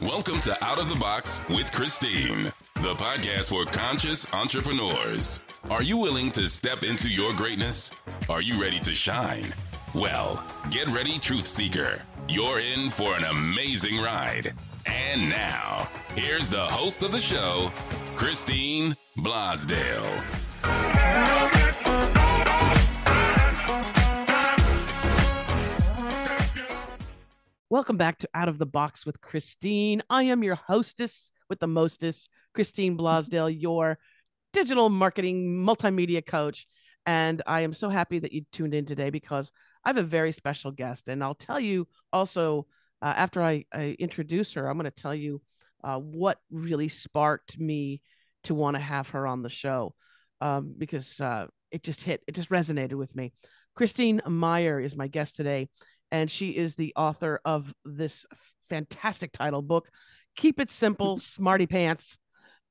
Welcome to Out of the Box with Christine, the podcast for conscious entrepreneurs. Are you willing to step into your greatness? Are you ready to shine? Well, get ready, truth seeker. You're in for an amazing ride. And now, here's the host of the show, Christine Blosdale. Welcome back to Out of the Box with Christine. I am your hostess with the mostest, Christine Blosdale, your digital marketing multimedia coach. And I am so happy that you tuned in today because I have a very special guest. And I'll tell you also, after I introduce her, I'm going to tell you what really sparked me to want to have her on the show because it just resonated with me. Christine Meyer is my guest today. And she is the author of this fantastic title book, Keep It Simple, Smarty Pants,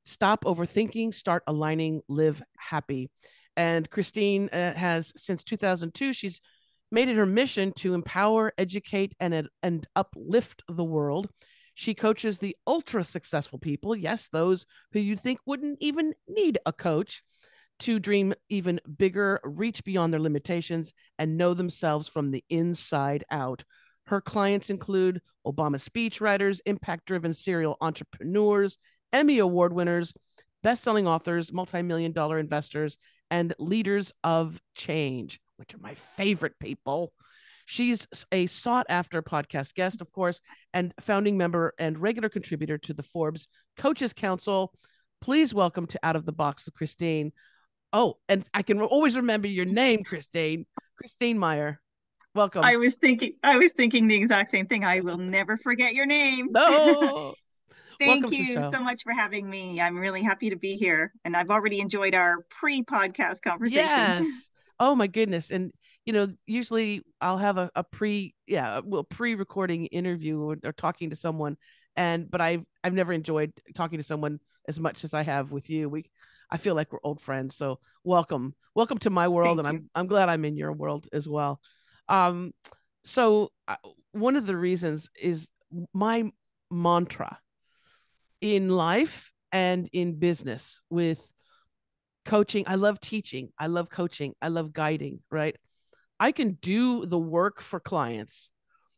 Stop Overthinking, Start Aligning, Live Happy. And Christine has, since 2002, she's made it her mission to empower, educate, and uplift the world. She coaches the ultra successful people, yes, those who you think wouldn't even need a coach, to dream even bigger, reach beyond their limitations, and know themselves from the inside out. Her clients include Obama speechwriters, impact-driven serial entrepreneurs, Emmy Award winners, best-selling authors, multi-million-dollar investors, and leaders of change, which are my favorite people. She's a sought-after podcast guest, of course, and founding member and regular contributor to the Forbes Coaches Council. Please welcome to Out of the Box with Christine. Oh, and I can always remember your name, Christine Meyer. Welcome. I was thinking the exact same thing. I will never forget your name. No. Thank you so much for having me. I'm really happy to be here. And I've already enjoyed our pre-podcast conversation. Yes. Oh my goodness. And usually I'll have a pre-recording interview or talking to someone. But I've never enjoyed talking to someone as much as I have with you. I feel like we're old friends. So welcome to my world. And I'm glad I'm in your world as well. So one of the reasons is my mantra in life and in business with coaching. I love teaching. I love coaching. I love guiding, right? I can do the work for clients,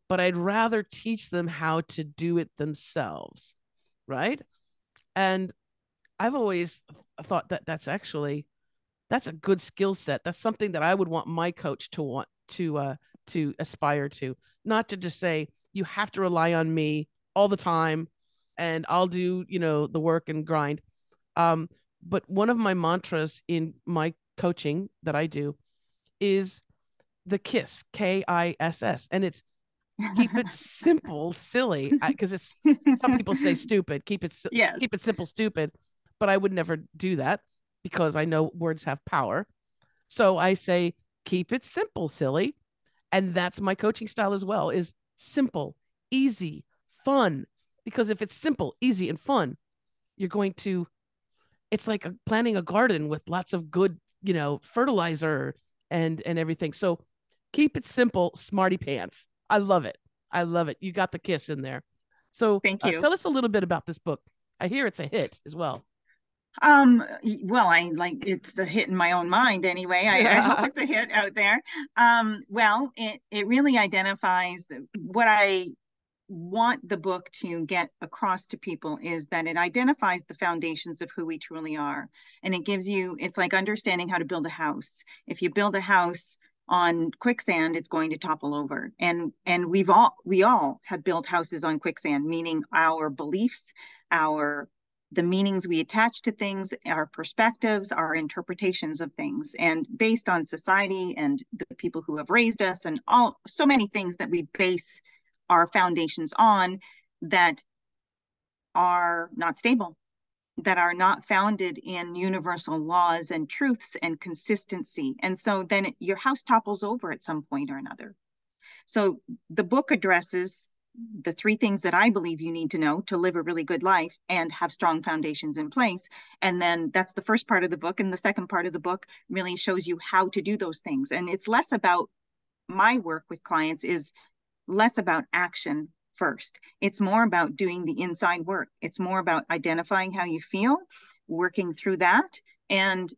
but I'd rather teach them how to do it themselves, right? And I've always thought that that's a good skill set. That's something that I would want my coach to want to aspire to, not to just say, you have to rely on me all the time and I'll do, the work and grind. But one of my mantras in my coaching that I do is the KISS, KISS. And it's keep it simple, silly. Because some people say stupid, keep it simple, stupid. But I would never do that because I know words have power. So I say, keep it simple, silly. And that's my coaching style as well, is simple, easy, fun. Because if it's simple, easy, and fun, it's like planting a garden with lots of good, fertilizer and everything. So keep it simple, smarty pants. I love it. You got the KISS in there. So thank you. Tell us a little bit about this book. I hear it's a hit as well. Well, it's a hit in my own mind anyway. I hope it's a hit out there. Well, it really identifies what I want the book to get across to people, is that it identifies the foundations of who we truly are. And it's like understanding how to build a house. If you build a house on quicksand, it's going to topple over. And we all have built houses on quicksand, meaning our beliefs, the meanings we attach to things, our perspectives, our interpretations of things, and based on society and the people who have raised us and so many things that we base our foundations on that are not stable, that are not founded in universal laws and truths and consistency. And so then your house topples over at some point or another. So the book addresses the three things that I believe you need to know to live a really good life and have strong foundations in place. And then that's the first part of the book. And the second part of the book really shows you how to do those things. And it's less about my work with clients is less about action first. It's more about doing the inside work. It's more about identifying how you feel, working through that, and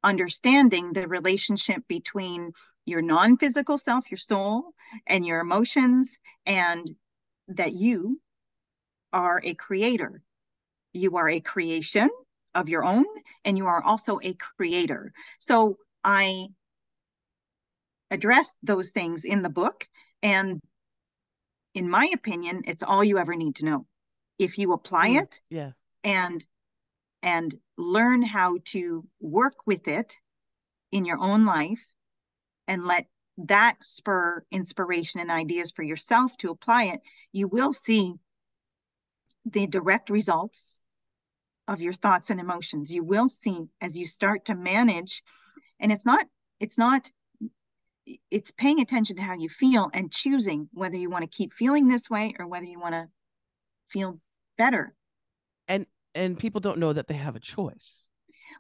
understanding the relationship between your non-physical self, your soul, and your emotions, and that you are a creator. You are a creation of your own, and you are also a creator. So I address those things in the book, and in my opinion, it's all you ever need to know. If you apply it and learn how to work with it in your own life and let that spur inspiration and ideas for yourself to apply it, you will see the direct results of your thoughts and emotions. You will see as you start to manage, and it's paying attention to how you feel and choosing whether you want to keep feeling this way or whether you want to feel better. And people don't know that they have a choice.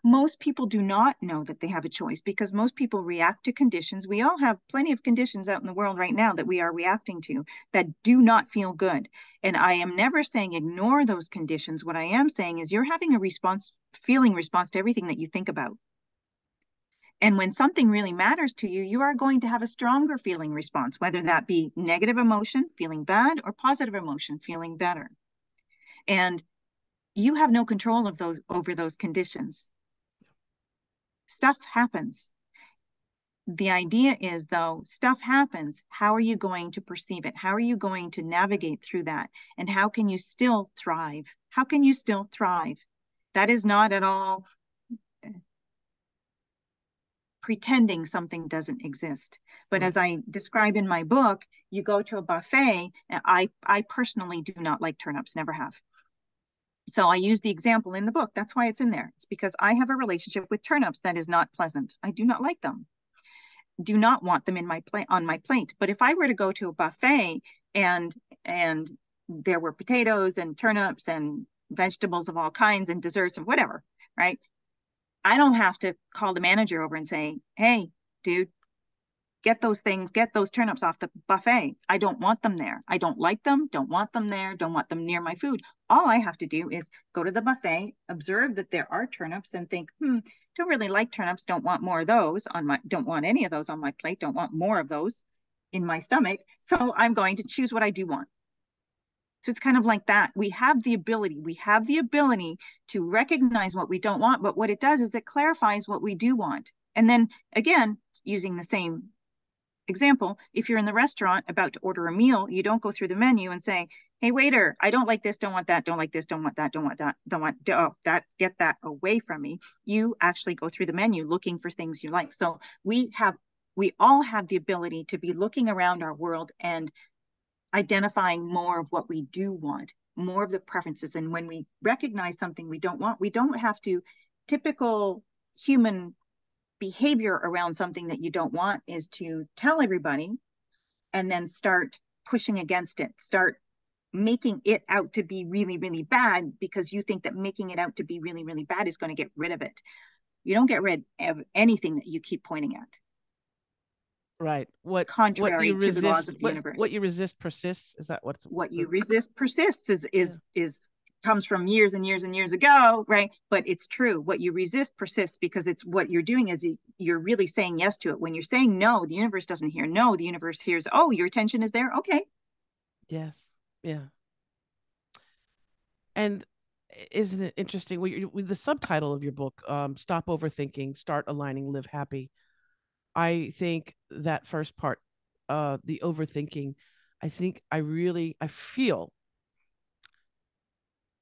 Most people do not know that they have a choice because most people react to conditions. We all have plenty of conditions out in the world right now that we are reacting to that do not feel good. And I am never saying ignore those conditions. What I am saying is you're having a feeling response to everything that you think about. And when something really matters to you, you are going to have a stronger feeling response, whether that be negative emotion, feeling bad, or positive emotion, feeling better. And you have no control of over those conditions. Stuff happens. The idea is, though, stuff happens. How are you going to perceive it? How are you going to navigate through that? And how can you still thrive? How can you still thrive? That is not at all pretending something doesn't exist. But as I describe in my book, you go to a buffet, and I personally do not like turnips, never have. So I use the example in the book. That's why it's in there. It's because I have a relationship with turnips that is not pleasant. I do not like them. Do not want them in my plate on my plate. But if I were to go to a buffet and there were potatoes and turnips and vegetables of all kinds and desserts and whatever, right? I don't have to call the manager over and say, hey, dude, get those turnips off the buffet. I don't want them there. I don't like them, don't want them there, don't want them near my food. All I have to do is go to the buffet, observe that there are turnips and think, don't really like turnips, don't want more of those don't want any of those on my plate, don't want more of those in my stomach. So I'm going to choose what I do want. So it's kind of like that. We have the ability to recognize what we don't want, but what it does is it clarifies what we do want. And then again, using the same example, if you're in the restaurant about to order a meal, you don't go through the menu and say, hey, waiter, I don't like this, don't want that, don't like this, don't want that, don't want that, don't want that, get that away from me. You actually go through the menu looking for things you like. So we all have the ability to be looking around our world and identifying more of what we do want, more of the preferences. And when we recognize something we don't want, we don't have to. Typical human behavior around something that you don't want is to tell everybody and then start pushing against it, start making it out to be really, really bad because you think that making it out to be really, really bad is going to get rid of it. You don't get rid of anything that you keep pointing at. Right. Contrary to the laws of the universe. What you resist persists. Is that what you resist persists is comes from years and years and years ago, right? But it's true. What you resist persists because it's what you're doing is you're really saying yes to it. When you're saying no, the universe doesn't hear no. The universe hears, oh, your attention is there. Okay. Yes. Yeah. And isn't it interesting? With the subtitle of your book, Stop Overthinking, Start Aligning, Live Happy. I think that first part, the overthinking, I feel,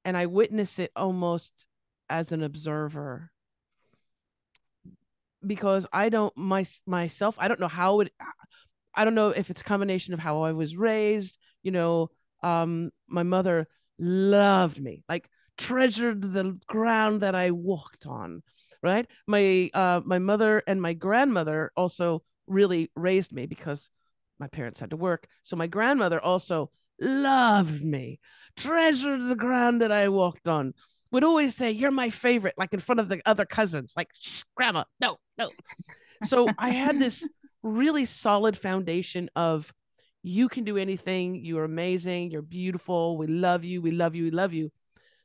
and I witness it almost as an observer because I don't myself, I don't know I don't know if it's a combination of how I was raised, my mother loved me, like treasured the ground that I walked on. Right. My mother and my grandmother also really raised me because my parents had to work. So my grandmother also loved me, treasured the ground that I walked on, would always say, you're my favorite, like in front of the other cousins, like, grandma, no. So I had this really solid foundation of You can do anything. You're amazing. You're beautiful. We love you. We love you. We love you.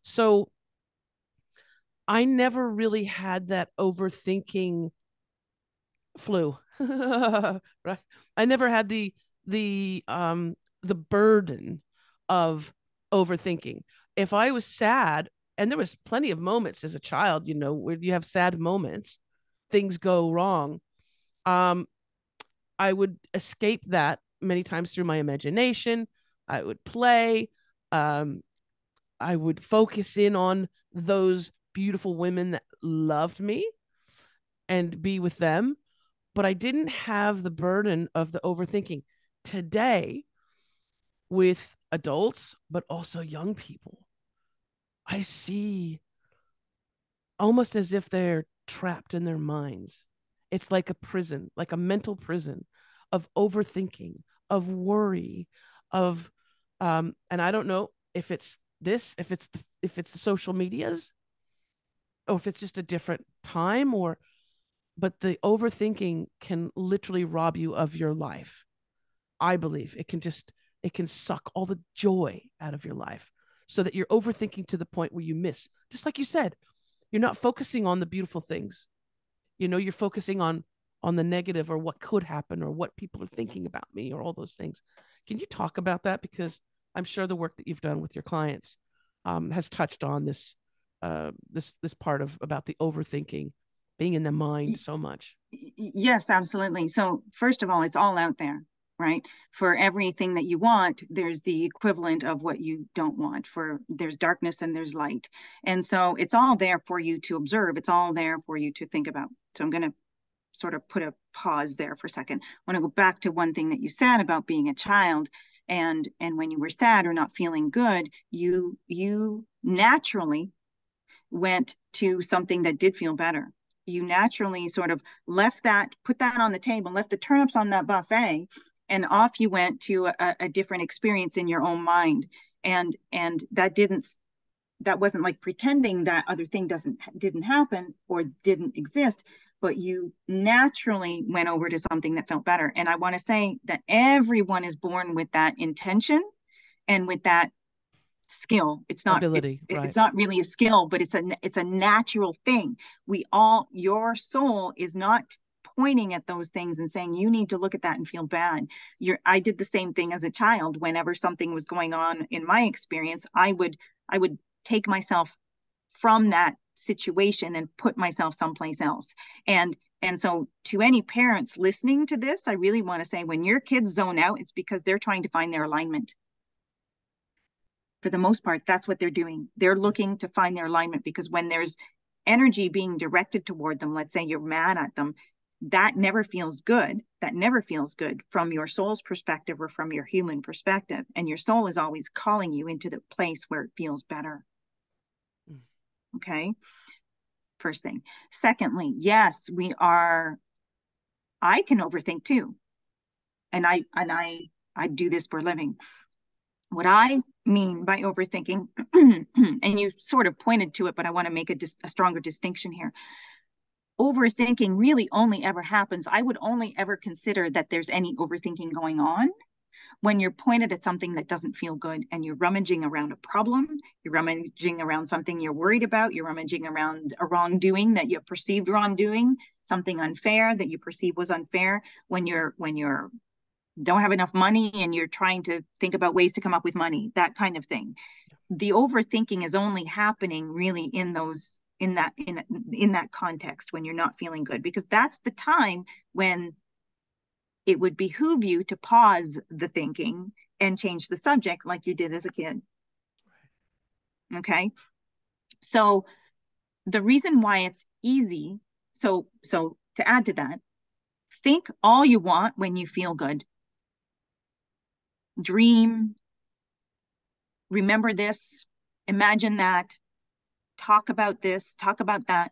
So I never really had that overthinking flu. Right. I never had the burden of overthinking. If I was sad, and there was plenty of moments as a child, where you have sad moments, things go wrong. Um, I would escape that many times through my imagination. I would play. Um, I would focus in on those beautiful women that loved me and be with them. But I didn't have the burden of the overthinking. Today, with adults, but also young people, I see almost as if they're trapped in their minds. It's like a prison, like a mental prison of overthinking, of worry, of and I don't know if it's this, if it's the social medias, or if it's just a different time, or but the overthinking can literally rob you of your life. I believe it can suck all the joy out of your life so that you're overthinking to the point where you miss, just like you said, you're not focusing on the beautiful things. You're focusing on the negative, or what could happen, or what people are thinking about me, or all those things. Can you talk about that? Because I'm sure the work that you've done with your clients has touched on this part of about the overthinking being in the mind so much. Yes, absolutely. So first of all, it's all out there, right? For everything that you want, there's the equivalent of what you don't want. There's darkness and there's light. And so it's all there for you to observe. It's all there for you to think about. So I'm going to sort of put a pause there for a second. I want to go back to one thing that you said about being a child. And when you were sad or not feeling good, you naturally went to something that did feel better. You naturally sort of put that on the table, left the turnips on that buffet, and off you went to a different experience in your own mind. And that wasn't like pretending that other thing didn't happen or didn't exist, but you naturally went over to something that felt better. And I want to say that everyone is born with that intention and with that skill. Ability, right? It's not really a skill, but it's a natural thing. Your soul is not pointing at those things and saying you need to look at that and feel bad. I did the same thing as a child. Whenever something was going on in my experience, I would take myself from that situation and put myself someplace else. And so to any parents listening to this, I really want to say, when your kids zone out, it's because they're trying to find their alignment. For the most part, that's what they're doing. They're looking to find their alignment, because when there's energy being directed toward them, let's say you're mad at them, that never feels good. That never feels good from your soul's perspective or from your human perspective. And your soul is always calling you into the place where it feels better. Okay. First thing. Secondly, yes, I can overthink too. And I do this for a living. What I mean by overthinking, and you sort of pointed to it, but I want to make a stronger distinction here. Overthinking really only ever happens. I would only ever consider that there's any overthinking going on when you're pointed at something that doesn't feel good, and you're rummaging around a problem, you're rummaging around something you're worried about, you're rummaging around a wrongdoing that you perceived wrongdoing, something unfair that you perceive was unfair, when you're don't have enough money and you're trying to think about ways to come up with money, that kind of thing. The overthinking is only happening really in that context, when you're not feeling good, because that's the time when it would behoove you to pause the thinking and change the subject like you did as a kid. Okay. So the reason why it's easy, so to add to that, think all you want when you feel good. Dream, remember this, imagine that, talk about this, talk about that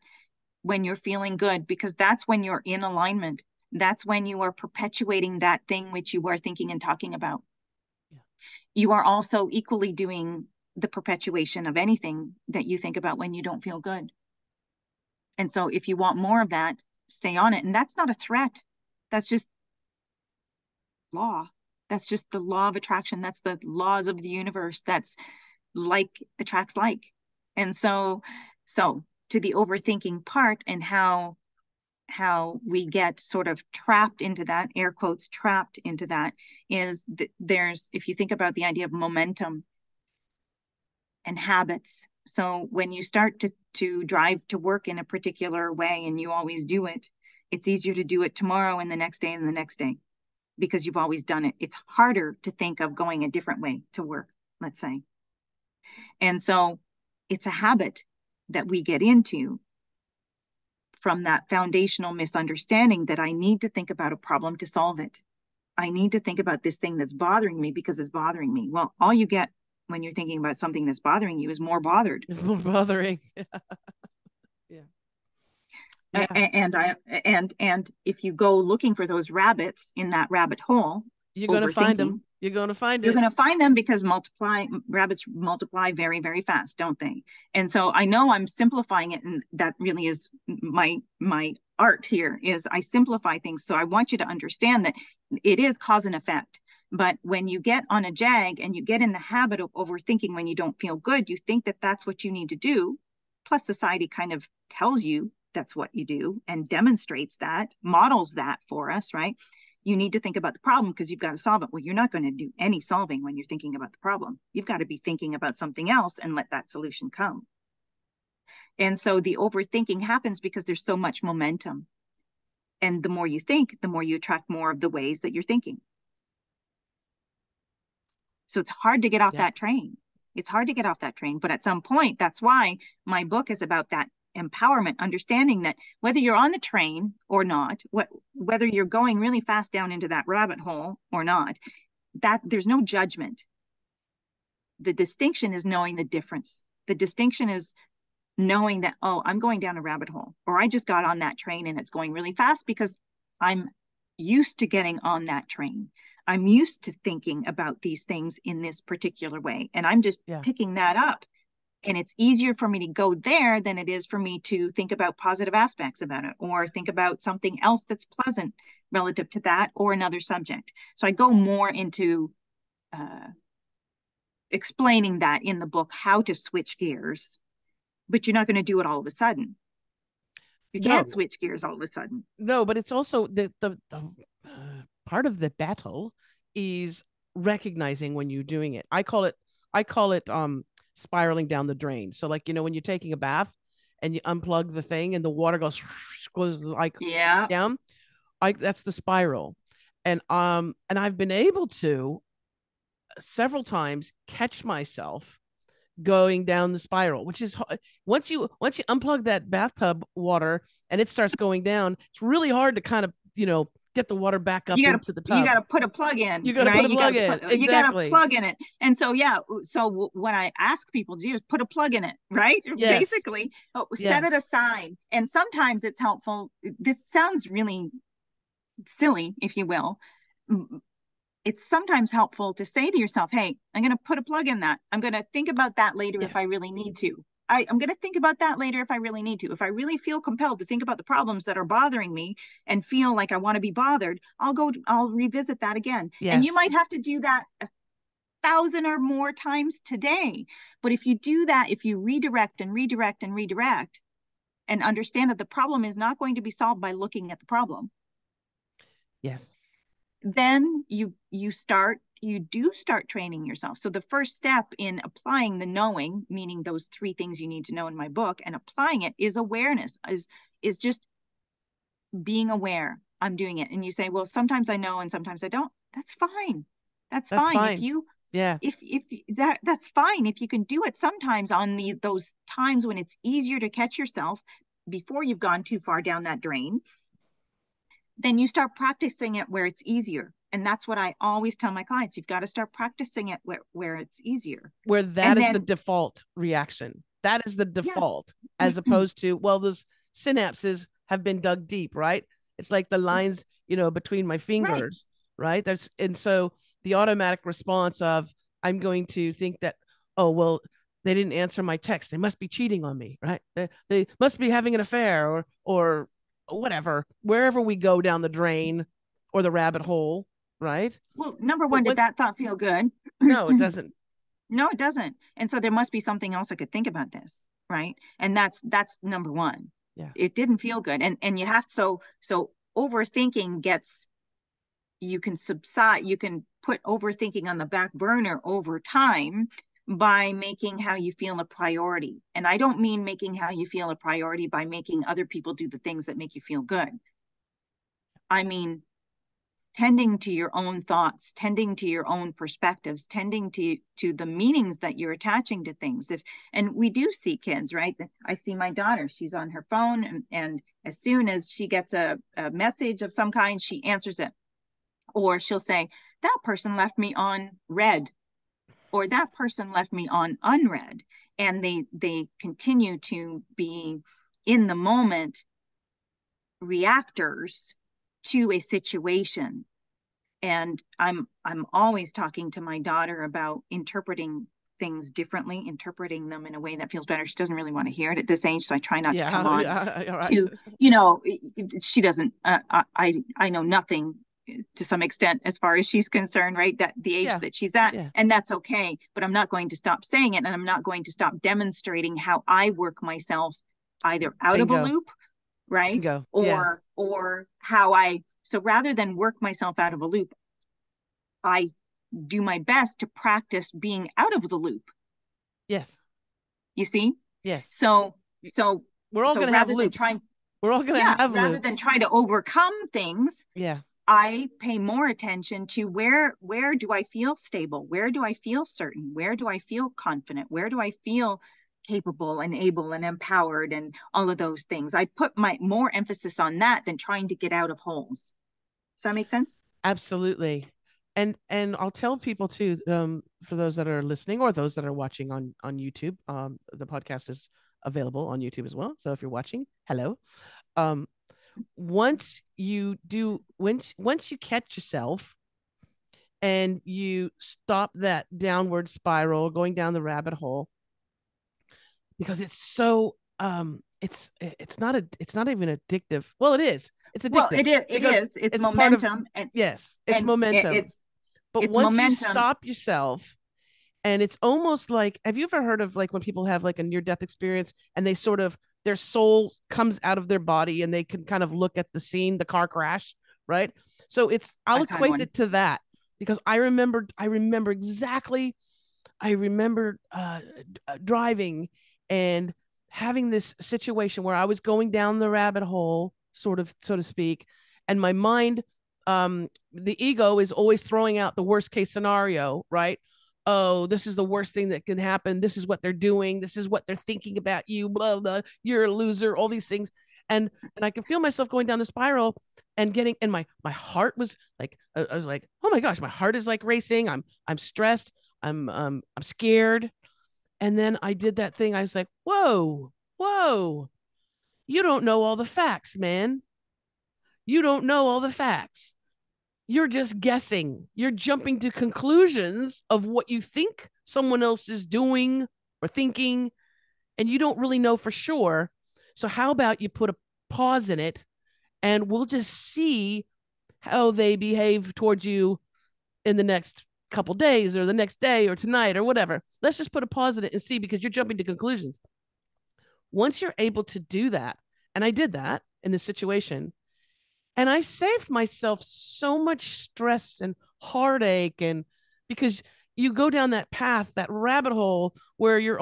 when you're feeling good, because that's when you're in alignment. That's when you are perpetuating that thing which you are thinking and talking about. Yeah. You are also equally doing the perpetuation of anything that you think about when you don't feel good. And so if you want more of that, stay on it. And that's not a threat. That's just law. That's just the law of attraction. That's the laws of the universe. That's like attracts like. And so to the overthinking part and how we get sort of trapped into that, air quotes, trapped into that, is that if you think about the idea of momentum and habits. So when you start to drive to work in a particular way and you always do it, it's easier to do it tomorrow and the next day and the next day because you've always done it. It's harder to think of going a different way to work, let's say. And so it's a habit that we get into from that foundational misunderstanding that I need to think about a problem to solve it. I need to think about this thing that's bothering me because it's bothering me. Well, all you get when you're thinking about something that's bothering you is more bothered. It's more bothering. Yeah. Yeah. And if you go looking for those rabbits in that rabbit hole, you're going to find them. You're going to find You're going to find them because rabbits multiply very, very fast, don't they? And so I know I'm simplifying it, and that really is my art here is I simplify things. So I want you to understand that it is cause and effect. But when you get on a jag and you get in the habit of overthinking when you don't feel good, you think that that's what you need to do. Plus society kind of tells you that's what you do and demonstrates that, models that for us, right? You need to think about the problem because you've got to solve it. Well, you're not going to do any solving when you're thinking about the problem. You've got to be thinking about something else and let that solution come. And so the overthinking happens because there's so much momentum. And the more you think, the more you attract more of the ways that you're thinking. So it's hard to get off that train. It's hard to get off that train. But at some point, that's why my book is about that empowerment, understanding that whether you're on the train or not, whether you're going really fast down into that rabbit hole or not, that there's no judgment. The distinction is knowing the difference. The distinction is knowing that, oh, I'm going down a rabbit hole, or I just got on that train and it's going really fast because I'm used to getting on that train. I'm used to thinking about these things in this particular way. And I'm just picking that up. And it's easier for me to go there than it is for me to think about positive aspects about it or think about something else that's pleasant relative to that or another subject. So I go more into explaining that in the book, how to switch gears, but you're not going to do it all of a sudden. You can't switch gears all of a sudden. No, but it's also the part of the battle is recognizing when you're doing it. I call it spiraling down the drain. So like, when you're taking a bath and you unplug the thing and the water goes like down, that's the spiral. And I've been able to several times catch myself going down the spiral, which is once you unplug that bathtub water and it starts going down, it's really hard to kind of, get the water back up into the tub. You got to put a plug in. You got to put a plug in. Exactly. You got to plug in it. And so, so what I ask people to do is put a plug in it, right? Yes. Basically, set it aside. And sometimes it's helpful. This sounds really silly, if you will. It's sometimes helpful to say to yourself, hey, I'm going to put a plug in that. I'm going to think about that later if I really need to. I'm going to think about that later if I really need to. If I really feel compelled to think about the problems that are bothering me and feel like I want to be bothered, I'll revisit that again. Yes. And you might have to do that 1,000 or more times today. But if you do that, if you redirect and redirect and redirect and understand that the problem is not going to be solved by looking at the problem. Yes. Then you do start training yourself. So the first step in applying the knowing, meaning those 3 things you need to know in my book, and applying it is awareness, is just being aware. I'm doing it. And you say, well, sometimes I know and sometimes I don't. That's fine. That's fine. That's fine. If you can do it sometimes on those times when it's easier to catch yourself before you've gone too far down that drain, then you start practicing it where it's easier. And that's what I always tell my clients. You've got to start practicing it where it's easier. Where that is the default reaction. That is the default, as opposed to, well, those synapses have been dug deep, right? It's like the lines, between my fingers, right? And so the automatic response of, I'm going to think that, oh, well, they didn't answer my text. They must be cheating on me, right? They must be having an affair or whatever, wherever we go down the drain or the rabbit hole, right? Well, number But one, did that thought feel good? no, it doesn't. No, it doesn't. And so there must be something else I could think about this, right? And that's number one. Yeah. It didn't feel good. And you have so overthinking gets, you can subside, you can put overthinking on the back burner over time by making how you feel a priority. And I don't mean making how you feel a priority by making other people do the things that make you feel good. I mean tending to your own thoughts, tending to your own perspectives, tending to the meanings that you're attaching to things. And we do see kids, right? I see my daughter, she's on her phone, and as soon as she gets a message of some kind, she answers it. Or she'll say, that person left me on read, or that person left me on unread. And they continue to be in the moment reactors to a situation. And I'm always talking to my daughter about interpreting things differently, interpreting them in a way that feels better. She doesn't really want to hear it at this age, so I try not to come on to, she doesn't, I know nothing to some extent as far as she's concerned, right? That the age that she's at, and that's okay. But I'm not going to stop saying it, and I'm not going to stop demonstrating how I work myself either out of a loop, right? Or how so rather than work myself out of a loop, I do my best to practice being out of the loop. Yes. You see? Yes. So we're all going to have loops. We're all going to have rather loops. than try to overcome things. Yeah. I pay more attention to where do I feel stable? Where do I feel certain? Where do I feel confident? Where do I feel capable and able and empowered and all of those things? I put my more emphasis on that than trying to get out of holes. Does that make sense? Absolutely. And I'll tell people too, for those that are listening or those that are watching on YouTube, the podcast is available on YouTube as well. So if you're watching, hello. Once you catch yourself and you stop that downward spiral, going down the rabbit hole, because it's so it's not even addictive. Well, it is. It's addictive. Well, it is. It's momentum. It's momentum. But once you stop yourself, and it's almost like, have you ever heard of like when people have like a near-death experience and they sort of, their soul comes out of their body and they can kind of look at the scene, the car crash, right? So I'll equate it to that, because I remember exactly, driving and having this situation where I was going down the rabbit hole, so to speak, and my mind, the ego is always throwing out the worst case scenario, right? Oh, this is the worst thing that can happen. This is what they're doing. This is what they're thinking about you, blah, blah, you're a loser, all these things. And I can feel myself going down the spiral and my heart was like, I was like, oh my gosh, my heart is like racing. I'm stressed. I'm scared. And then I did that thing. I was like, whoa, you don't know all the facts, man. You don't know all the facts. You're just guessing. You're jumping to conclusions of what you think someone else is doing or thinking, and you don't really know for sure. So how about you put a pause in it, and we'll just see how they behave towards you in the next couple days or the next day or tonight or whatever. Let's just put a pause in it and see, because you're jumping to conclusions. Once you're able to do that, and I did that in this situation, and I saved myself so much stress and heartache, and because you go down that path, that rabbit hole where you're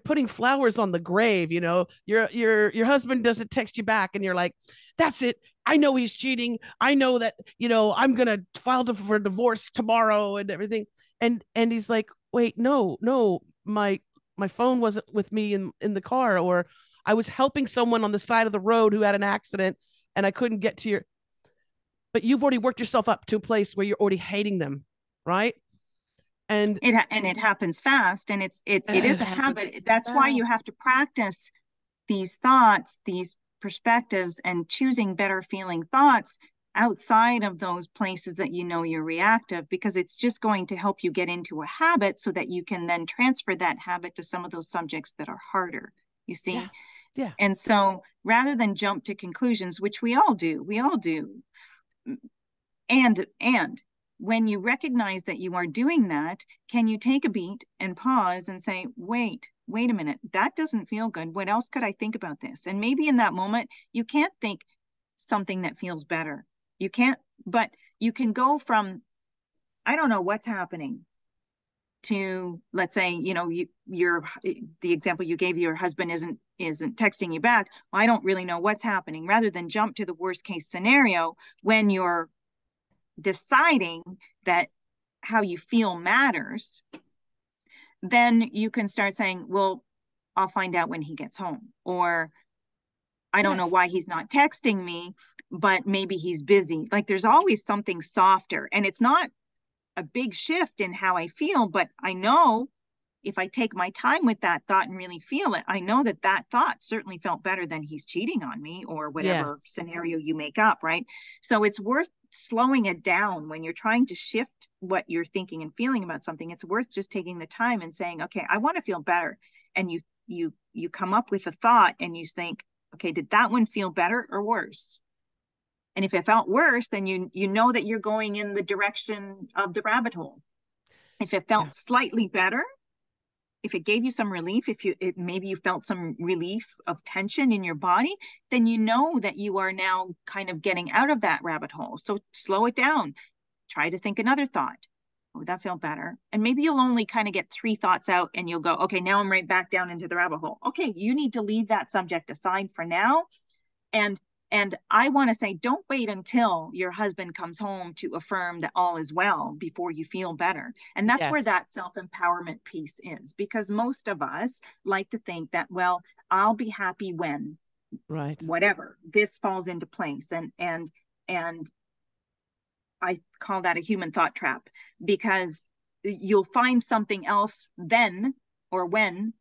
putting flowers on the grave, your husband doesn't text you back and you're like, that's it. I know he's cheating. I know that, I'm going to file for divorce tomorrow and everything. And he's like, wait, no, my phone wasn't with me in the car, or I was helping someone on the side of the road who had an accident and I couldn't get to but you've already worked yourself up to a place where you're already hating them. Right. And it happens fast, and it is a habit. That's why you have to practice these thoughts, these perspectives, and choosing better feeling thoughts outside of those places that you're reactive, because it's just going to help you get into a habit so that you can then transfer that habit to some of those subjects that are harder, you see? Yeah. And so rather than jump to conclusions, which we all do, And when you recognize that you are doing that, can you take a beat and pause and say, wait a minute, that doesn't feel good. What else could I think about this? And maybe in that moment, you can't think something that feels better. You can't, but you can go from, I don't know what's happening, to, let's say, the example you gave, your husband isn't texting you back. Well, I don't really know what's happening, rather than jump to the worst case scenario when you're deciding that how you feel matters. Then you can start saying, well, I'll find out when he gets home, or I don't know why he's not texting me, but maybe he's busy. Like, there's always something softer, and it's not a big shift in how I feel, but I know if I take my time with that thought and really feel it, I know that that thought certainly felt better than he's cheating on me, or whatever scenario you make up, right? So it's worth slowing it down when you're trying to shift what you're thinking and feeling about something. It's worth just taking the time and saying, okay, I want to feel better. And you come up with a thought and you think, okay, did that one feel better or worse? And if it felt worse, then you know that you're going in the direction of the rabbit hole. If it felt slightly better, if it gave you some relief, maybe you felt some relief of tension in your body, then you know that you are now kind of getting out of that rabbit hole. So slow it down. Try to think another thought. Oh, that felt better. And maybe you'll only kind of get 3 thoughts out and you'll go, okay, now I'm right back down into the rabbit hole. Okay, you need to leave that subject aside for now. And I want to say, don't wait until your husband comes home to affirm that all is well before you feel better. And that's where that self-empowerment piece is, because most of us like to think that, well, I'll be happy when, whatever, this falls into place. And I call that a human thought trap, because you'll find something else then or when,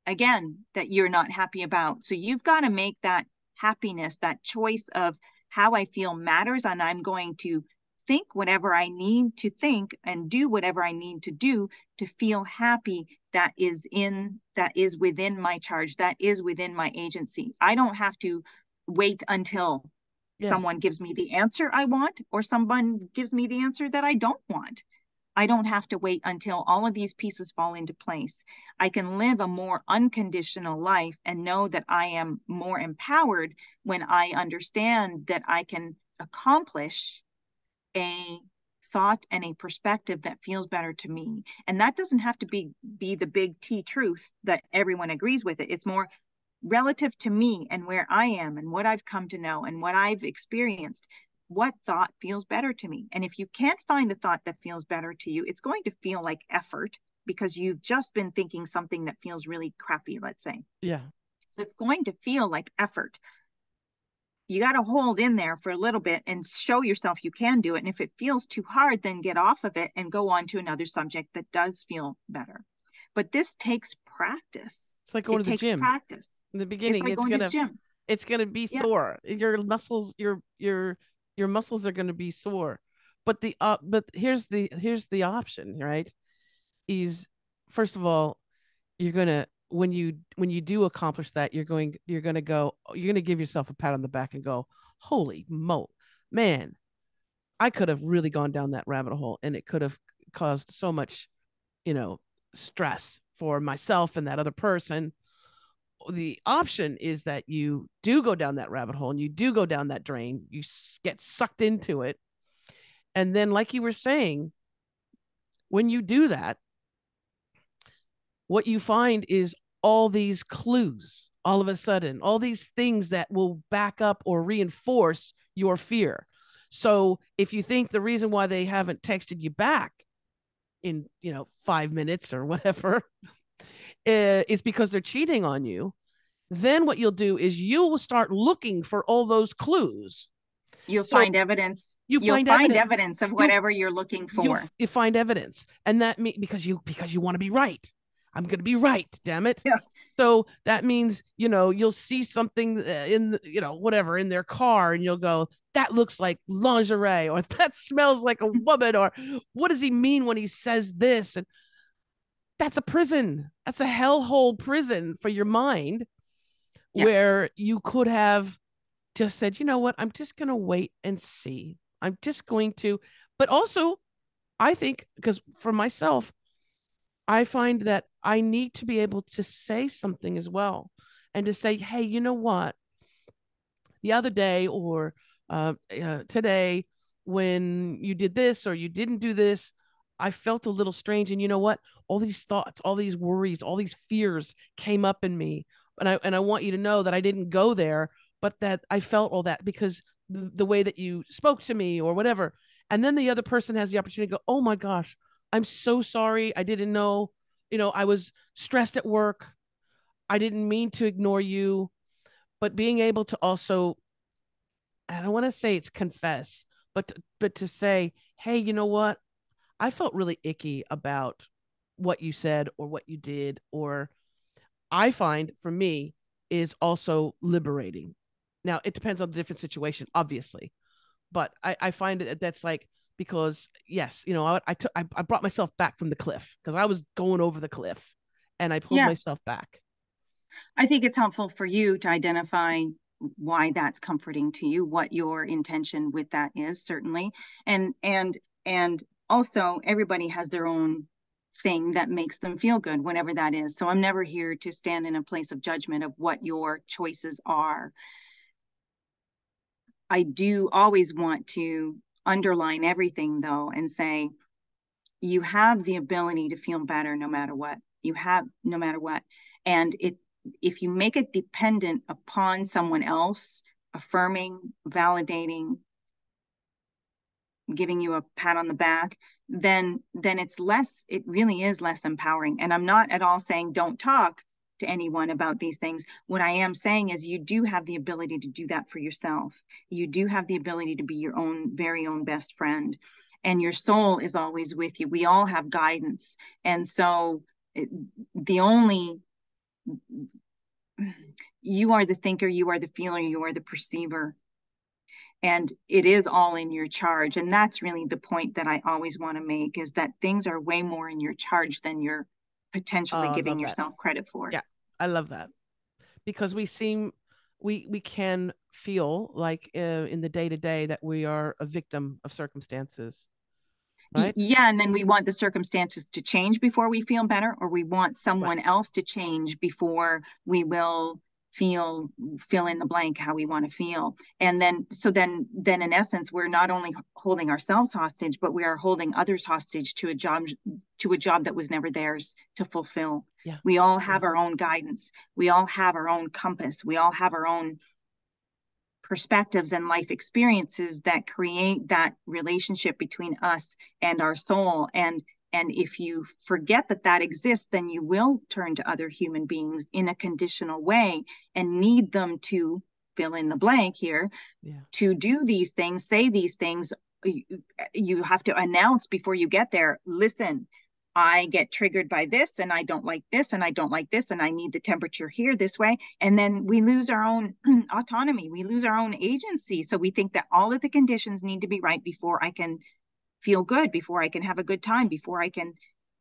again, that you're not happy about. So you've got to make that happiness, that choice of how I feel matters, and I'm going to think whatever I need to think and do whatever I need to do to feel happy. That is within my charge, that is within my agency. I don't have to wait until someone gives me the answer I want, or someone gives me the answer that I don't want. I don't have to wait until all of these pieces fall into place. I can live a more unconditional life and know that I am more empowered when I understand that I can accomplish a thought and a perspective that feels better to me. And that doesn't have to be the big T truth that everyone agrees with it. It's more relative to me and where I am and what I've come to know and what I've experienced. What thought feels better to me? And if you can't find a thought that feels better to you, it's going to feel like effort, because you've just been thinking something that feels really crappy, let's say. Yeah. So it's going to feel like effort. You got to hold in there for a little bit and show yourself you can do it. And if it feels too hard, then get off of it and go on to another subject that does feel better. But this takes practice. It's like going to the gym. Practice. In the beginning, it's like going to the gym. It's gonna be sore. Your muscles, your muscles are going to be sore, but here's the option, right? Is, first of all, you're gonna, when you do accomplish that, you're gonna give yourself a pat on the back and go, holy man, I could have really gone down that rabbit hole, and it could have caused so much, stress for myself and that other person. The option is that you do go down that rabbit hole and you do go down that drain, you get sucked into it, and then, like you were saying, when you do that, what you find is all these clues, all of a sudden, all these things that will back up or reinforce your fear. So if you think the reason why they haven't texted you back in 5 minutes or whatever is because they're cheating on you, then what you'll do is you will start looking for all those clues. You'll find evidence. You'll find evidence of whatever you're looking for. You find evidence. And that means because you want to be right. I'm going to be right, damn it. Yeah. So that means, you'll see something in, whatever, in their car, and you'll go, that looks like lingerie, or that smells like a woman, or what does he mean when he says this? And that's a prison. That's a hellhole prison for your mind, where you could have just said, you know what, I'm just going to wait and see. I'm just going to, but also I think, because for myself, I find that I need to be able to say something as well, and to say, hey, you know what? The other day, or today, when you did this or you didn't do this, I felt a little strange. And you know what? All these thoughts, all these worries, all these fears came up in me. And I want you to know that I didn't go there, but that I felt all that because the way that you spoke to me or whatever. And then the other person has the opportunity to go, oh my gosh, I'm so sorry. I didn't know, I was stressed at work. I didn't mean to ignore you. But being able to also, I don't want to say it's confess, but to say, hey, you know what? I felt really icky about what you said or what you did, or I find for me is also liberating. Now it depends on the different situation, obviously, but I find that that's like, because yes, I brought myself back from the cliff because I was going over the cliff, and I pulled Yeah, myself back. I think it's helpful for you to identify why that's comforting to you, what your intention with that is, certainly. And also everybody has their own thing that makes them feel good, whatever that is. So I'm never here to stand in a place of judgment of what your choices are. I do always want to underline everything though and say you have the ability to feel better no matter what. You have no matter what. And if you make it dependent upon someone else affirming, validating, giving you a pat on the back, then it really is less empowering. And I'm not at all saying don't talk to anyone about these things. What I am saying is you do have the ability to do that for yourself. You do have the ability to be your own very own best friend. And your soul is always with you. We all have guidance. And so the only you are the thinker, you are the feeler, you are the perceiver. And it is all in your charge. And that's really the point that I always want to make, is that things are way more in your charge than you're potentially I giving love that. yourself credit for. Yeah, I love that, because we can feel like in the day to day that we are a victim of circumstances, right? Yeah, and then we want the circumstances to change before we feel better, or we want Right. someone else to change before we will fill in the blank how we want to feel. And then in essence we're not only holding ourselves hostage, but we are holding others hostage to a job that was never theirs to fulfill. Yeah. We all have our own guidance, we all have our own compass, we all have our own perspectives and life experiences that create that relationship between us and our soul. And if you forget that that exists, then you will turn to other human beings in a conditional way and need them to fill in the blank here. Yeah. To do these things, say these things. You have to announce before you get there, listen, I get triggered by this, and I don't like this, and I don't like this, and I need the temperature here this way. And then we lose our own autonomy. We lose our own agency. So we think that all of the conditions need to be right before I can feel good, before I can have a good time, before I can,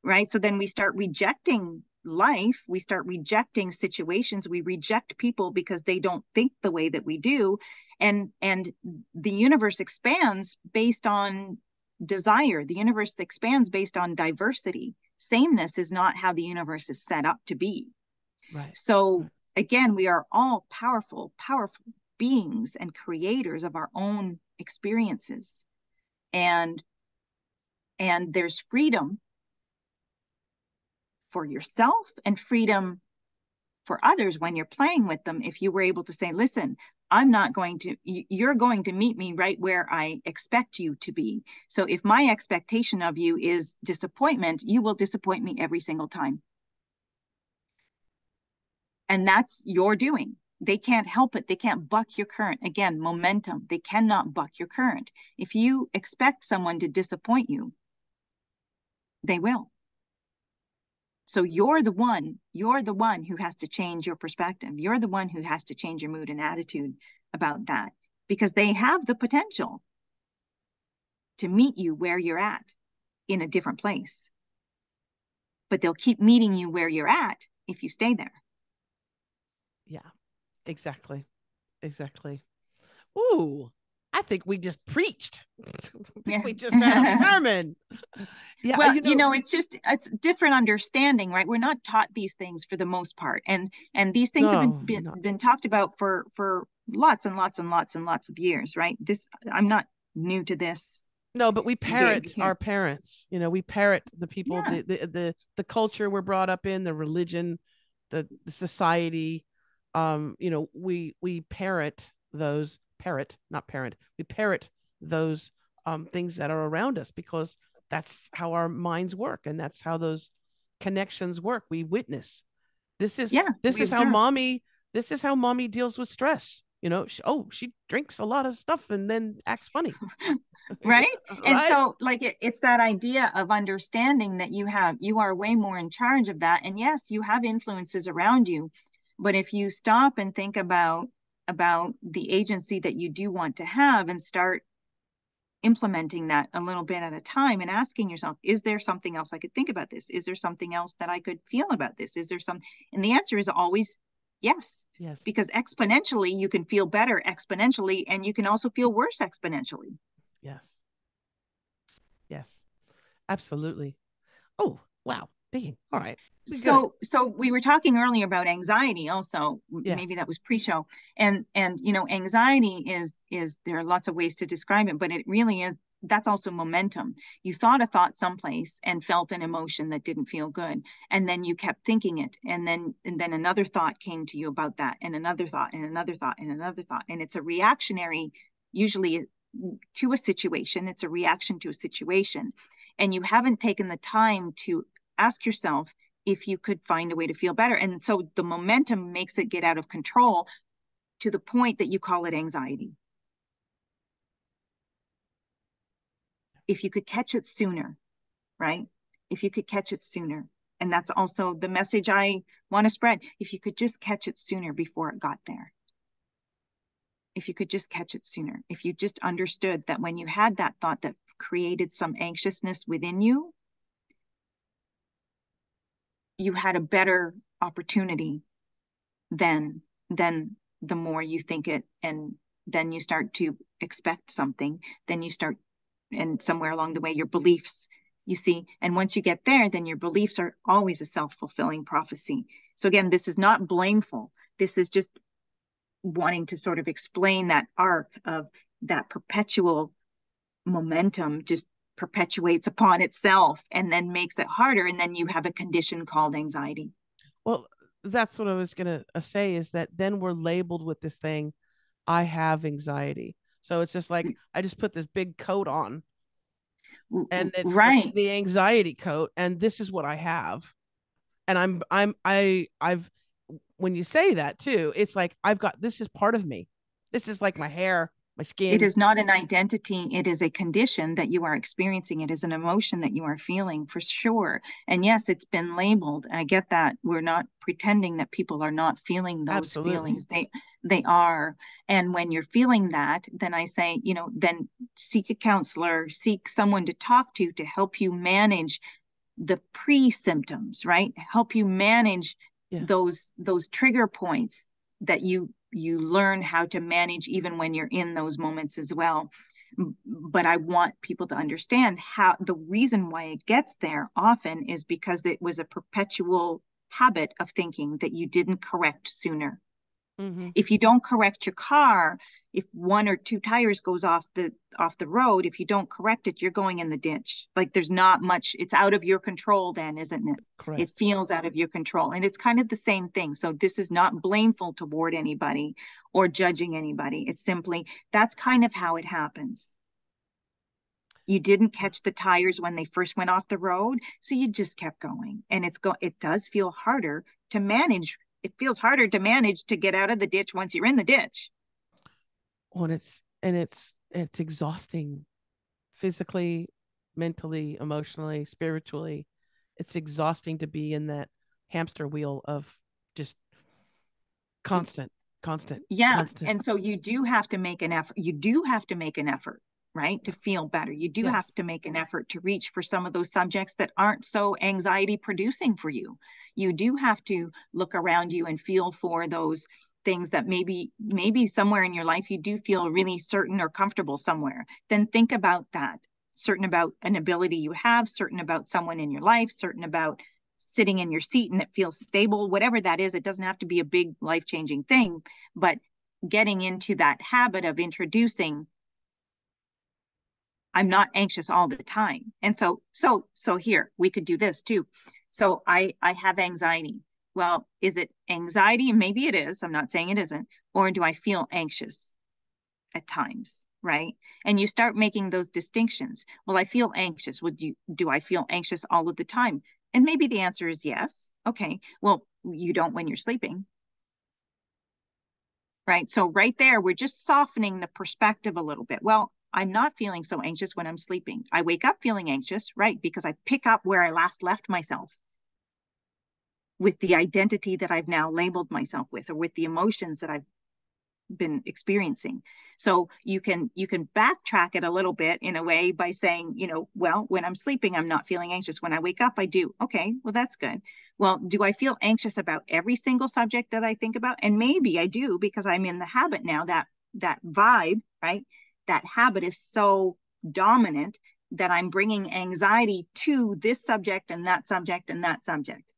right? So then we start rejecting life. We start rejecting situations. We reject people because they don't think the way that we do. And the universe expands based on desire. The universe expands based on diversity. Sameness is not how the universe is set up to be. Right. So again, we are all powerful beings and creators of our own experiences. And there's freedom for yourself and freedom for others when you're playing with them. If you were able to say, listen, you're going to meet me right where I expect you to be. So if my expectation of you is disappointment, you will disappoint me every single time. And that's your doing. They can't help it. They can't buck your current. Again, momentum. They cannot buck your current. If you expect someone to disappoint you, they will. So you're the one who has to change your perspective. You're the one who has to change your mood and attitude about that, because they have the potential to meet you where you're at in a different place. But they'll keep meeting you where you're at if you stay there. Yeah, exactly. Exactly. Ooh, I think we just preached. I think Yeah. we just had a sermon. Yeah, Well, you know, it's different understanding, right? We're not taught these things for the most part, and these things have no, been talked about for lots and lots and lots and lots of years, right? This, I'm not new to this. no, but we parrot Here. our parents. You know, we parrot the people, Yeah. the culture we're brought up in, the religion, the society. You know, we parrot those not parent. We parrot those things that are around us because that's how our minds work and that's how those connections work. We witness. Yeah, This we is how observe. mommy deals with stress. You know, she drinks a lot of stuff and then acts funny. Right. And Right? so like it's that idea of understanding that you are way more in charge of that. And yes, you have influences around you, but if you stop and think about the agency that you do want to have and start implementing that a little bit at a time and asking yourself, is there something else I could think about this? Is there something else that I could feel about this? Is there some, and the answer is always yes. Yes. Because exponentially you can feel better exponentially, and you can also feel worse exponentially. Yes. Yes. Absolutely. Oh, wow. Dang. All right. So we were talking earlier about anxiety also. Maybe Yes. that was pre-show. And you know, anxiety is there are lots of ways to describe it, but it really is, that's also momentum. You thought a thought someplace and felt an emotion that didn't feel good, and then you kept thinking it, and then another thought came to you about that, and another thought, and another thought, and another thought, and it's a reactionary, usually to a situation. It's a reaction to a situation, and you haven't taken the time to ask yourself if you could find a way to feel better. And so the momentum makes it get out of control to the point that you call it anxiety. If you could catch it sooner, right? If you could catch it sooner. And that's also the message I want to spread. If you could just catch it sooner before it got there. If you could just catch it sooner. If you just understood that when you had that thought that created some anxiousness within you, you had a better opportunity than the more you think it, and then you start to expect something, then you start, and somewhere along the way your beliefs, you see, and once you get there, then your beliefs are always a self-fulfilling prophecy. So again, this is not blameful, this is just wanting to sort of explain that arc of that perpetual momentum just perpetuates upon itself and then makes it harder, and then you have a condition called anxiety. Well, that's what I was going to say is that then we're labeled with this thing, I have anxiety. So it's just like I just put this big coat on and it's right. the anxiety coat and this is what I have. And I've when you say that too, it's like I've got, this is part of me. This is like my hair, my skin. It is not an identity. It is a condition that you are experiencing. It is an emotion that you are feeling for sure. And yes, it's been labeled. I get that. We're not pretending that people are not feeling those Absolutely. feelings. They are. And when you're feeling that, then I say, you know, then seek a counselor, seek someone to talk to help you manage the pre-symptoms, right? Help you manage those trigger points that you learn how to manage even when you're in those moments as well. But I want people to understand how the reason why it gets there often is because it was a perpetual habit of thinking that you didn't correct sooner. Mm-hmm. If you don't correct your car, if one or two tires goes off the road, if you don't correct it, you're going in the ditch. Like there's not much, it's out of your control then, isn't it? Correct. It feels out of your control. And it's kind of the same thing. So this is not blameful toward anybody or judging anybody. It's simply, that's kind of how it happens. You didn't catch the tires when they first went off the road, so you just kept going. And it does feel harder to manage. It feels harder to manage to get out of the ditch once you're in the ditch. Well, it's exhausting physically, mentally, emotionally, spiritually. It's exhausting to be in that hamster wheel of just constant. Yeah. Constant. And so you do have to make an effort. You do have to make an effort, right? To feel better. You do have to make an effort to reach for some of those subjects that aren't so anxiety producing for you. You do have to look around you and feel for those things that maybe somewhere in your life you do feel really certain or comfortable somewhere, then think about that. Certain about an ability you have, certain about someone in your life, certain about sitting in your seat and it feels stable, whatever that is. It doesn't have to be a big life-changing thing, but getting into that habit of introducing, I'm not anxious all the time. And so here we could do this too. So I have anxiety. Well, is it anxiety? Maybe it is. I'm not saying it isn't. Or do I feel anxious at times? Right. And you start making those distinctions. Well, I feel anxious. Do I feel anxious all of the time? And maybe the answer is yes. Okay. Well, you don't when you're sleeping. Right. So right there, we're just softening the perspective a little bit. Well, I'm not feeling so anxious when I'm sleeping. I wake up feeling anxious, right? Because I pick up where I last left myself with the identity that I've now labeled myself with, or with the emotions that I've been experiencing. So you can backtrack it a little bit in a way by saying, well, when I'm sleeping, I'm not feeling anxious. When I wake up, I do. Okay, well, that's good. Well, do I feel anxious about every single subject that I think about? And maybe I do, because I'm in the habit now, that vibe, right? That habit is so dominant that I'm bringing anxiety to this subject and that subject and that subject.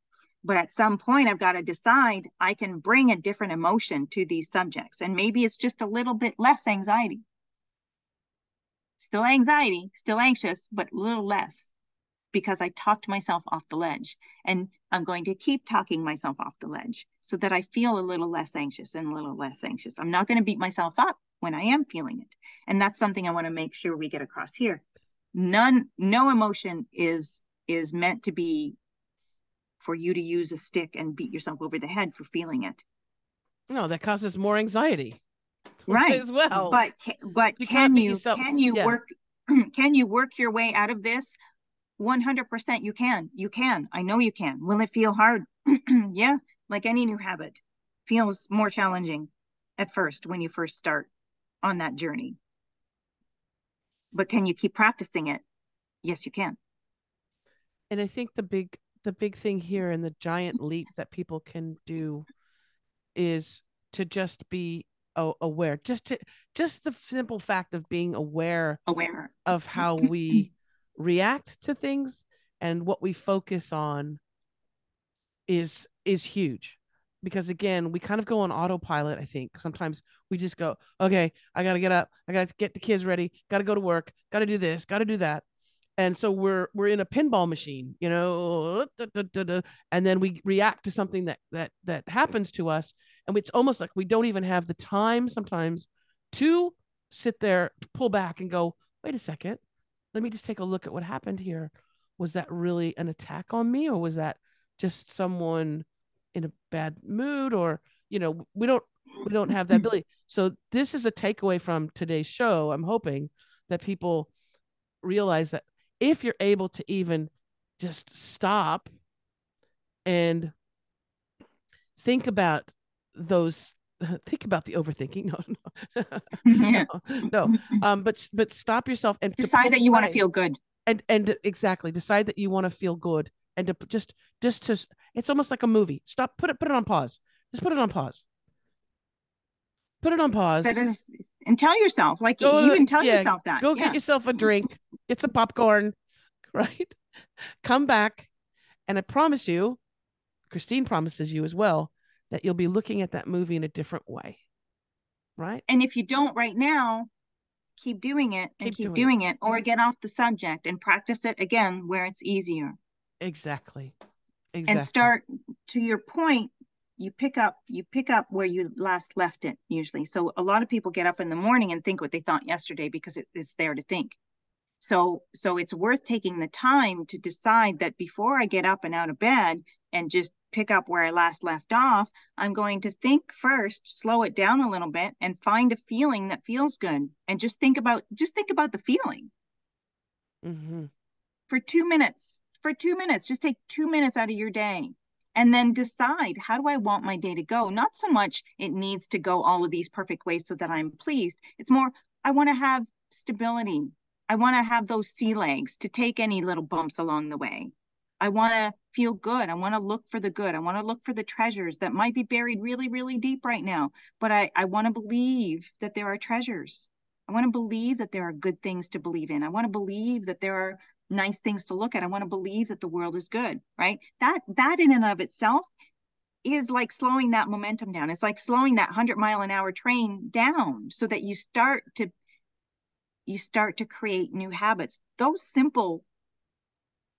But at some point, I've got to decide I can bring a different emotion to these subjects. And maybe it's just a little bit less anxiety. Still anxiety, still anxious, but a little less, because I talked myself off the ledge. And I'm going to keep talking myself off the ledge so that I feel a little less anxious and a little less anxious. I'm not going to beat myself up when I am feeling it. And that's something I want to make sure we get across here. No emotion is meant to be for you to use a stick and beat yourself over the head for feeling it. No, that causes more anxiety. Right. As well. But can you work your way out of this? 100% you can. You can. I know you can. Will it feel hard? Yeah, like any new habit. Feels more challenging at first when you first start on that journey. But can you keep practicing it? Yes, you can. And I think the big thing here, and the giant leap that people can do, is to just be aware. Just the simple fact of being aware of how we react to things and what we focus on is huge. Because again, we kind of go on autopilot. I think sometimes we just go, okay, I got to get up, I got to get the kids ready, got to go to work, got to do this, got to do that. And so we're in a pinball machine, and then we react to something that happens to us, and it's almost like we don't even have the time sometimes to sit there, pull back, and go, wait a second, let me just take a look at what happened here. Was that really an attack on me, or was that just someone in a bad mood? Or we don't have that ability. So this is a takeaway from today's show. I'm hoping that people realize that if you're able to even just stop and think about the overthinking. No. But stop yourself and decide that you want to feel good. And exactly, decide that you want to feel good, and to just to, it's almost like a movie. Stop, put it on pause. Just put it on pause. Put it on pause. And tell yourself, like, even tell yourself that. Go get yourself a drink, get some popcorn, right? Come back, and I promise you, Christine promises you as well, that you'll be looking at that movie in a different way, right? And if you don't right now, keep doing it and keep doing it, or get off the subject and practice it again where it's easier. Exactly. And start, to your point, you pick up where you last left it usually. So a lot of people get up in the morning and think what they thought yesterday because it's there to think. So it's worth taking the time to decide that before I get up and out of bed and just pick up where I last left off, I'm going to think first, slow it down a little bit, and find a feeling that feels good. And just think about the feeling. Mm-hmm. For 2 minutes. Just take 2 minutes out of your day. And then decide, how do I want my day to go? Not so much it needs to go all of these perfect ways so that I'm pleased. It's more, I want to have stability. I want to have those sea legs to take any little bumps along the way. I want to feel good. I want to look for the good. I want to look for the treasures that might be buried really, really deep right now. But I want to believe that there are treasures. I want to believe that there are good things to believe in. I want to believe that there are nice things to look at. I want to believe that the world is good, right? That in and of itself is like slowing that momentum down. It's like slowing that 100-mile-an-hour train down so that you start to create new habits. Those simple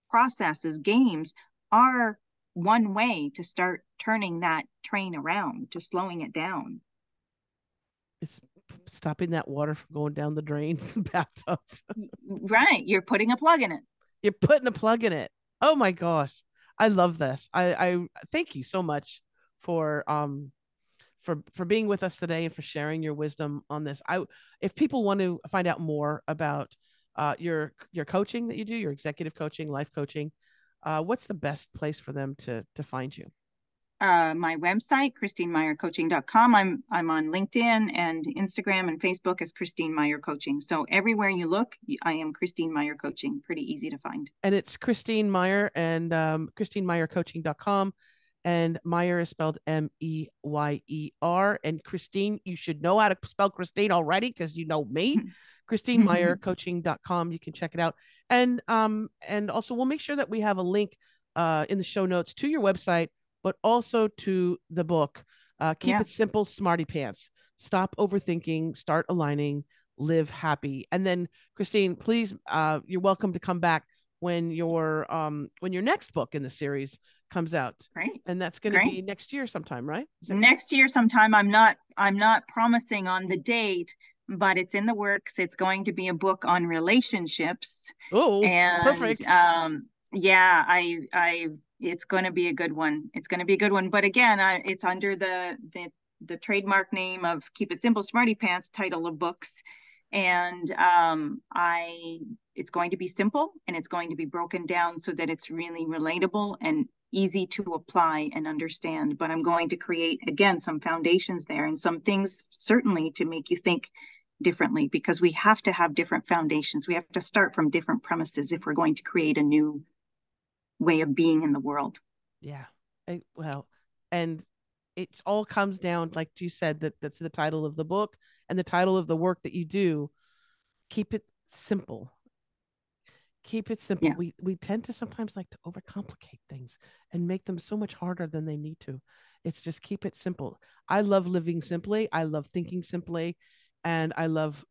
processes, games, are one way to start turning that train around, to slowing it down. It's stopping that water from going down the drain, bathtub. Right. You're putting a plug in it. You're putting a plug in it. Oh my gosh. I love this. I thank you so much for being with us today and for sharing your wisdom on this. If people want to find out more about your coaching that you do, your executive coaching, life coaching, what's the best place for them to find you? My website, ChristineMeyerCoaching.com. I'm on LinkedIn and Instagram and Facebook as Christine Meyer Coaching. So everywhere you look, I am Christine Meyer Coaching. Pretty easy to find. And it's Christine Meyer and ChristineMeyerCoaching.com. And Meyer is spelled Meyer. And Christine, you should know how to spell Christine already because you know me. ChristineMeyerCoaching.com. You can check it out. And also we'll make sure that we have a link in the show notes to your website, but also to the book. Keep It Simple, Smarty Pants. Stop overthinking, start aligning, live happy. And then Christine, please, you're welcome to come back when your next book in the series comes out. Great. And that's going to be next year sometime, right? Next year sometime. I'm not promising on the date, but it's in the works. It's going to be a book on relationships. Oh, and perfect. It's going to be a good one. It's going to be a good one. But again, it's under the trademark name of Keep It Simple, Smarty Pants title of books. And it's going to be simple, and it's going to be broken down so that it's really relatable and easy to apply and understand. But I'm going to create, again, some foundations there and some things certainly to make you think differently, because we have to have different foundations. We have to start from different premises if we're going to create a new way of being in the world. Yeah. And it all comes down, like you said, that's the title of the book and the title of the work that you do. Keep it simple. Keep it simple. Yeah. We tend to sometimes like to overcomplicate things and make them so much harder than they need to. It's just keep it simple. I love living simply. I love thinking simply. And I love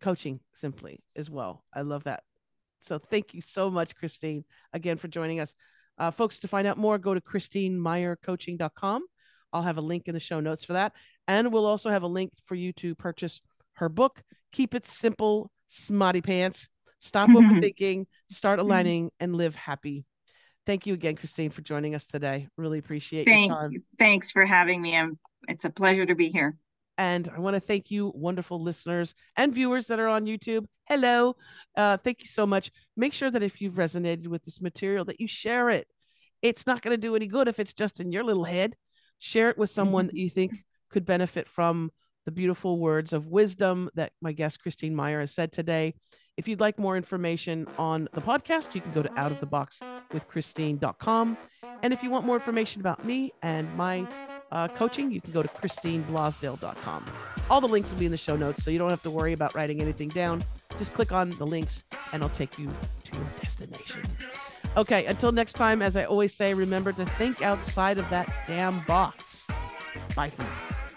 coaching simply as well. I love that. So thank you so much, Christine, again, for joining us. Folks, to find out more, go to ChristineMeyerCoaching.com. I'll have a link in the show notes for that. And we'll also have a link for you to purchase her book, Keep It Simple, Smarty Pants. Stop overthinking, start aligning, and live happy. Thank you again, Christine, for joining us today. Really appreciate your time. Thanks for having me. It's a pleasure to be here. And I want to thank you, wonderful listeners and viewers that are on YouTube. Hello. Thank you so much. Make sure that if you've resonated with this material, that you share it. It's not going to do any good if it's just in your little head. Share it with someone that you think could benefit from the beautiful words of wisdom that my guest, Christine Meyer, has said today. If you'd like more information on the podcast, you can go to outoftheboxwithchristine.com. And if you want more information about me and my coaching, you can go to christineblosdale.com. All the links will be in the show notes, so you don't have to worry about writing anything down. Just click on the links and I'll take you to your destination. Okay, until next time, as I always say, remember to think outside of that damn box. Bye for now.